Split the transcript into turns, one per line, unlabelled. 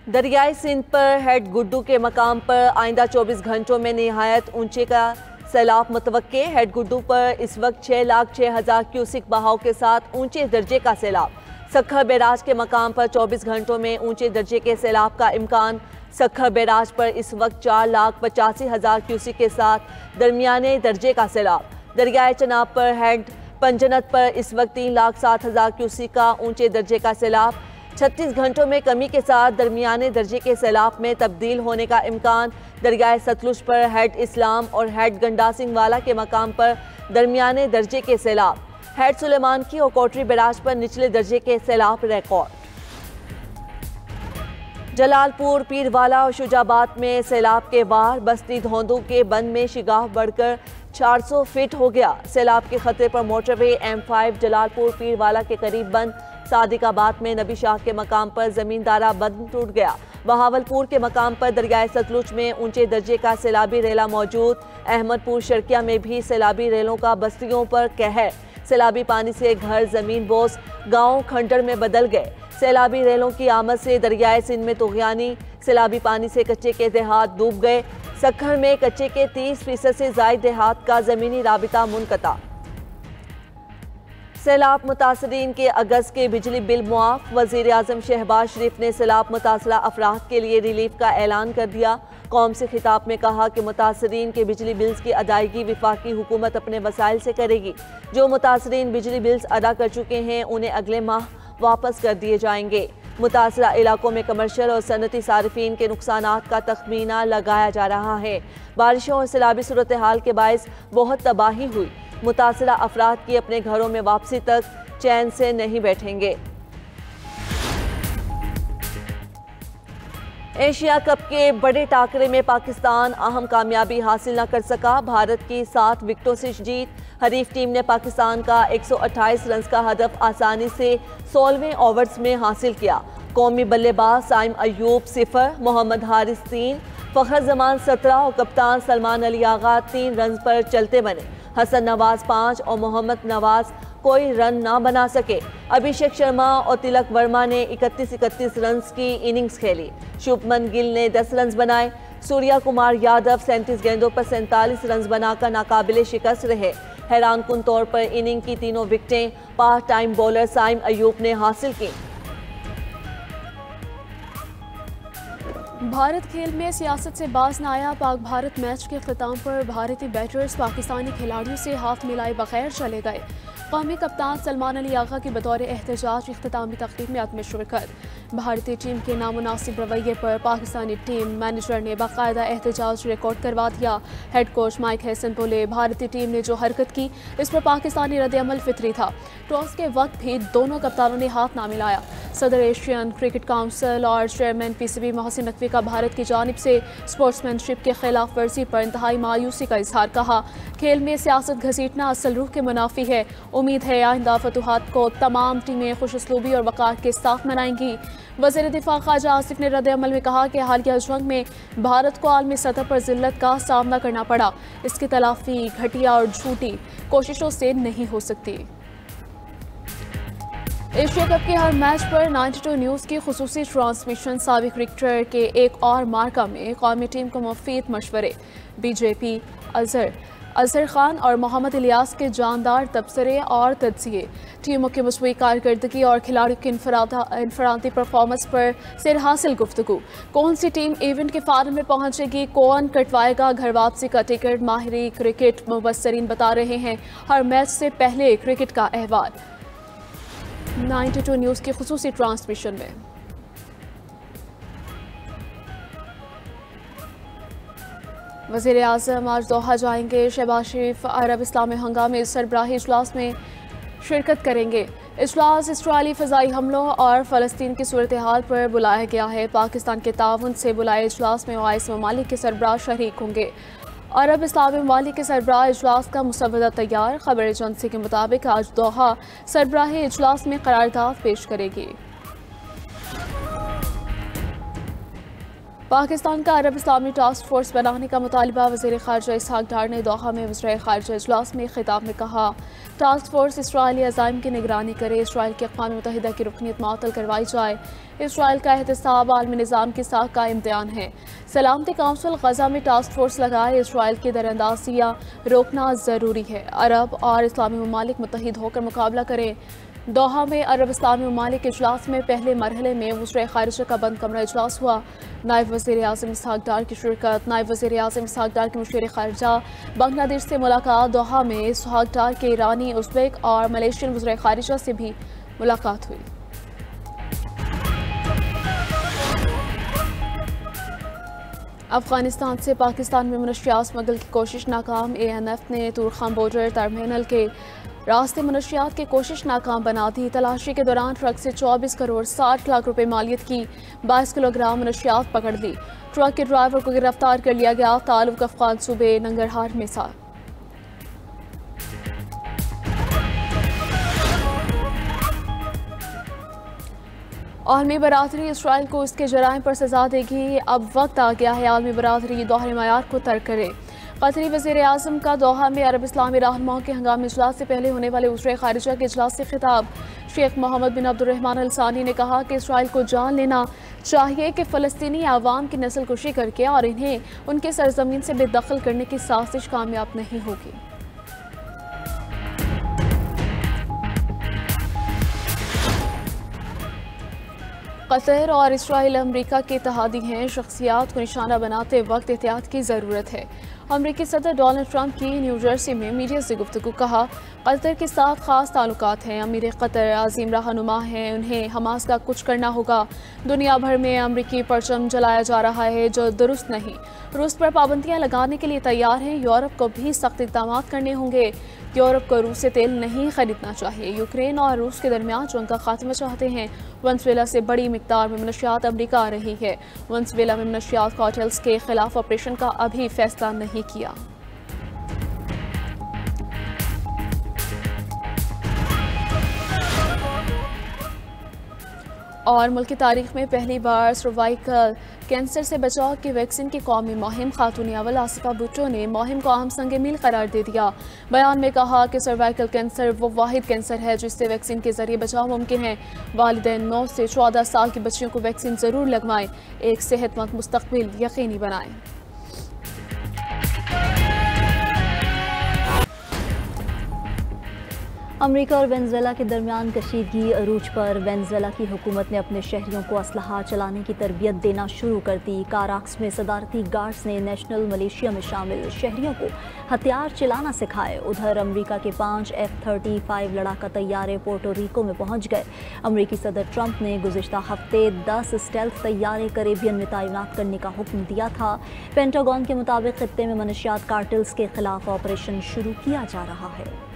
दरियाई सिंध पर हेड गुड्डू के मकाम पर आइंदा 24 घंटों में निहायत ऊंचे का सैलाब मुतवक्के। हेड गुड्डू पर इस वक्त 6,06,000 क्यूसिक बहाव के साथ ऊंचे दर्जे का सैलाब। सखर बैराज के मकाम पर 24 घंटों में ऊंचे दर्जे के सैलाब का इम्कान। सखर बैराज पर इस वक्त 4,85,000 क्यूसिक के साथ दरमियाने दर्जे का सैलाब। दरियाए चनाब पर हेड पंजनत पर इस वक्त 3,07,000 क्यूसिक का ऊंचे दर्जे का सैलाब। 36 घंटों में कमी के साथ दरमियाने दर्जे के सैलाब में तब्दील होने का इम्कान। दरियाए सतलुज पर हेड इस्लाम और हेड गंडा सिंह वाला के मकाम पर दरमियाने दर्जे के सैलाब। हेड सुलेमान की और कोटरी बैराज पर निचले दर्जे के सैलाब रिकॉर्ड। जलालपुर, पीरवाला और शुजाबाद में सैलाब के वार। बस्ती धौंदू के बंद में शिगाफ बढ़कर 400 फीट हो गया। सैलाब के खतरे पर मोटरवे M5 जलालपुर पीरवाला के करीब बंद। सादिकाबाद में नबी शाह के मकाम पर जमींदारा बंद टूट गया। बहावलपुर के मकाम पर दरियाए सतलुज में ऊंचे दर्जे का सैलाबी रेला मौजूद। अहमदपुर शर्किया में भी सैलाबी रेलों का बस्तियों पर कहर। सैलाबी पानी से घर, जमीन बोस, गांव खंडर में बदल गए। सैलाबी रेलों की आमद से दरियाए सिंध में तुगयानी। सैलाबी पानी से कच्चे के देहात डूब गए। सखर में कच्चे के 30% से ज़ायद देहात का ज़मीनी राबिता मुनक़ता। सैलाब मुतासरीन के अगस्त के बिजली बिल मुआफ़। वज़ीर आज़म शहबाज शरीफ ने सैलाब मुतासरा अफराद के लिए रिलीफ का ऐलान कर दिया। कौम से खिताब में कहा कि मुतासरीन के बिजली बिल्स की अदायगी वफाकी हुकूमत अपने वसाइल से करेगी। जो मुतासरीन बिजली बिल्स अदा कर चुके हैं उन्हें अगले माह वापस कर दिए जाएंगे। मुतासरा इलाकों में कमर्शियल और सनती सारिफीन के नुकसानात का तखमीना लगाया जा रहा है। बारिशों और सैलाबी सूरत हाल के बायस बहुत तबाही हुई। मुतासरा अफराद की अपने घरों में वापसी तक चैन से नहीं बैठेंगे। एशिया कप के बड़े टाकरे में पाकिस्तान अहम कामयाबी हासिल न कर सका। भारत की 7 विकेटों से जीत। हरीफ टीम ने पाकिस्तान का 128 रन का हदफ आसानी से 16वें ओवर्स में हासिल किया। कौमी बल्लेबाज साइम अयूब 0, मोहम्मद हारिस 3, फखर जमान 17 और कप्तान सलमान अली आगा 3 रन पर चलते बने। हसन नवाज 5 और मोहम्मद नवाज कोई रन ना बना सके। अभिषेक शर्मा और तिलक वर्मा ने 31 रन की इनिंग्स खेली। शुभमन गिल ने 10 रन बनाए। सूर्या कुमार यादव 37 गेंदों पर 47 रन बनाकर नाकाबिले शिकस्त रहे। हैरान कुन तौर पर इनिंग की तीनों विकेटें part time bowler Saim Ayub ने हासिल की।
भारत खेल में सियासत से बाज न आया। पाक भारत मैच के ख़िताम पर भारतीय बैटर्स पाकिस्तानी खिलाड़ियों से हाथ मिलाए बगैर चले गए। कौमी कप्तान सलमान अली आगा की बतौर एहतजाज इख्तितामी तकरीब में आत्म शिरकत। भारतीय टीम के नामुनासिब रवैये पर पाकिस्तानी टीम मैनेजर ने बाकायदा एहतजाज रिकॉर्ड करवा दिया। हेड कोच माइक हैसन बोले, भारतीय टीम ने जो हरकत की इस पर पाकिस्तानी रद्द-ए-अमल फितरी था। टॉस के वक्त भी दोनों कप्तानों ने हाथ ना मिलाया। सदर एशियन क्रिकेट काउंसिल और चेयरमैन PCB मोहसिन नकवी का भारत की जानिब से स्पोर्ट्समैनशिप के खिलाफ वर्जी पर इंतहाई मायूसी का इजहार। कहा, खेल में सियासत घसीटना असल रूह के मुनाफी है। उम्मीद है आइंदा फतूहात को तमाम टीमें खुशउस्लूबी और वक़ार के साथ मनाएंगी। वज़ीर दिफा ख्वाजा आसिफ ने रद्द-ए-अमल में कहा कि हालिया जंग में भारत को आलमी सतह पर जिल्लत का सामना करना पड़ा। इसकी तलाफी घटिया और झूठी कोशिशों से नहीं हो सकती। एशिया कप के हर मैच पर 92 न्यूज़ की खुसूसी ट्रांसमिशन। साबिक क्रिकेटर के एक और मार्का में कौमी टीम को मुफीद मशवरे। BJP अजहर खान और मोहम्मद इलियास के जानदार तबसरे और तज्जिए। टीमों की मजबूत कारकर्दगी और खिलाड़ियों की इनफरादी परफॉर्मेंस पर सिर हासिल गुफ्तगू। कौन सी टीम इवेंट के फाइनल में पहुंचेगी, कौन कटवाएगा घर वापसी का टिकट, माहिरी क्रिकेट मुबस्सरीन बता रहे हैं। हर मैच से पहले क्रिकेट का अहवाल 92 न्यूज़ की खुसूसी ट्रांसमिशन में। वज़ीर आज़म आज दोहा जाएंगे। शहबाज शरीफ अरब इस्लामी हंगामी सरबराही इजलास में शिरकत करेंगे। इजलास इसराइली फ़ज़ाई हमलों और फ़लस्तीन की सूरत हाल पर बुलाया गया है। पाकिस्तान के ताउन से बुलाए इजलास में 22 ममालिक के सरबराह शरीक होंगे। अरब इस्लामी ममालिक के सरबराह इजलास का मुसव्वदा तैयार। खबर एजेंसी के मुताबिक आज दोहा सरबराही इजलास में करारदाद पेश करेगी। पाकिस्तान का अरब इस्लामी टास्क फोर्स बनाने का मुतालिबा वज़ीर ख़ारजा इसहाक डार ने दोहा में वज़ीर ख़ारजा इजलास में खिताब में कहा। टास्क फोर्स इसराइली अज़ाइम की निगरानी करे, इसराइल की अक़वाम मुत्तहिदा की रुकनीत मुअत्तल करवाई जाए। इसराइल का एहतसाब आलमी निज़ाम की साख का इम्तिहान है। सलामती काउंसिल गजा में टास्क फोर्स लगाए, इसराइल की दरअंदाजियाँ रोकना ज़रूरी है। अरब और इस्लामी ममालिक मुत्तहिद होकर मुकाबला करें। दोहा में अरब इस्लामी ममालिक इजलास में पहले मरहले में वज़ीर ख़ारिजा का बंद कमरा इजलास हुआ। नायब वज़ीर आज़म इसहाक डार की शिरकत। नायब वज़ीर आज़म इसहाक डार के मुशीर ख़ारिजा बांग्लादेश से मुलाकात। दोहा में इसहाक डार के ईरानी, उज़्बेक और मलेशियन वज़ीर ख़ारिजा से भी मुलाकात हुई। अफगानिस्तान से पाकिस्तान में मनशियात स्मगल की कोशिश नाकाम। ANF ने तुरखान बॉर्डर टर्मिनल के रास्ते मनशियात की कोशिश नाकाम बना दी। तलाशी के दौरान ट्रक से 24 करोड़ 60 लाख रुपए मालियत की 22 किलोग्राम मनशियात पकड़ ली। ट्रक के ड्राइवर को गिरफ्तार कर लिया गया। ताल्लुक अफगान सूबे नंगरहार में था। आलमी बरादरी इसराइल को इसके जराइम पर सजा देगी। अब वक्त आ गया है आलमी बरादरी दोहरे मयार को तर्क करे। कतरी वज़ीर आज़म का दोहा में अरब इस्लामी रहनुमाओं के हंगामी इजलास से पहले होने वाले वज़ीर ख़ारिजा के इजलास से खिताब। शेख मोहम्मद बिन अब्दुर्रहमान अल सानी ने कहा कि इसराइल को जान लेना चाहिए कि फ़लस्तीनी आवाम की नस्ल कुशी करके और इन्हें उनके सरजमीन से बेदखल करने की साजिश कामयाब नहीं होगी। कतर और इसराइल अमरीका के इत्तेहादी हैं। शख्सियात को निशाना बनाते वक्त एहतियात की ज़रूरत है। अमरीकी सदर डोनाल्ड ट्रंप की न्यू जर्सी में मीडिया से गुफ्तगू। कहा, कतर के साथ ख़ास ताल्लुकात हैं। अमीर कतर अजीम रहनुमा हैं, उन्हें हमास का कुछ करना होगा। दुनिया भर में अमरीकी परचम जलाया जा रहा है जो दुरुस्त नहीं। रूस पर पाबंदियाँ लगाने के लिए तैयार हैं। यूरोप को भी सख्त इक़दाम करने होंगे। यूरोप को रूस से तेल नहीं खरीदना चाहिए। यूक्रेन और रूस के दरमियान जंग का खात्मा चाहते हैं। वेनेज़ुएला से बड़ी मिकदार में मनशियात अमरीका आ रही है। वेनेज़ुएला में मनशियात कार्टेल्स के खिलाफ ऑपरेशन का अभी फैसला नहीं किया। और मुल्क की तारीख में पहली बार सर्वाइकल कैंसर से बचाव की वैक्सीन की कौमी मुहिम। खातून अव्वल आसिफा भुट्टो ने मुहिम को अहम संग मील करार दे दिया। बयान में कहा कि सर्वाइकल कैंसर वो वाहिद कैंसर है जिससे वैक्सीन के जरिए बचाव मुमकिन है। वालिदैन 9 से 14 साल की बच्चियों को वैक्सीन ज़रूर लगवाएं। एक सेहतमंद मुस्तकबिल यकीनी बनाएं।
अमेरिका और वेनेज़ुएला के दरमियान कशीदगी अरूज पर। वेनेज़ुएला की हुकूमत ने अपने शहरियों को असलहा चलाने की तरबियत देना शुरू कर दी। काराक्स में सदारती गार्ड्स ने नेशनल मलेशिया में शामिल शहरियों को हथियार चलाना सिखाए। उधर अमेरिका के 5 F-35 लड़ाका तैयारे पोर्टो रिको में पहुंच गए। अमेरिकी सदर ट्रंप ने गुज़िश्ता हफ्ते 10 स्टेल्थ तैयारे कैरेबियन में तैनात करने का हुक्म दिया था। पेंटागन के मुताबिक खित्ते में मनशियात कार्टेल्स के खिलाफ ऑपरेशन शुरू किया जा रहा है।